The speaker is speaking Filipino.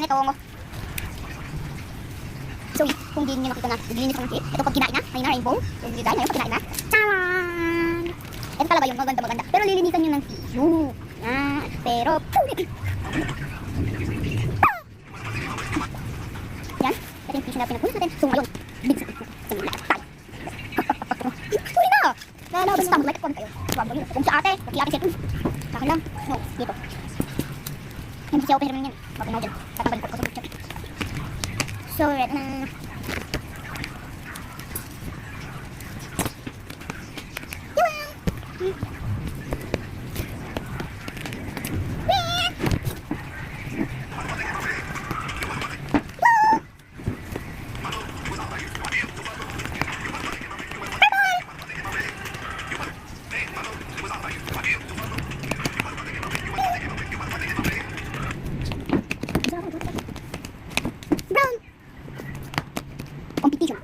itong so kung di nyo nakita na naglilinis ko ng cake, ito pag kinain na, ayun na rainbow, yung design, ngayon pag kinain na, charan! Ito pala ba yung maganda, pero lilinisan nyo ng tissue, pero, yan, ito yung tissue na pinapunas natin, so ngayon, bilis natin, huli na! Lalabas na, like kung kayo, kung sa ate, kung ate siya, sa akin lang, no, dito. Hindi siya open yan, bakit na dyan, tatanggalin ko sa picture. So, red na. Competition.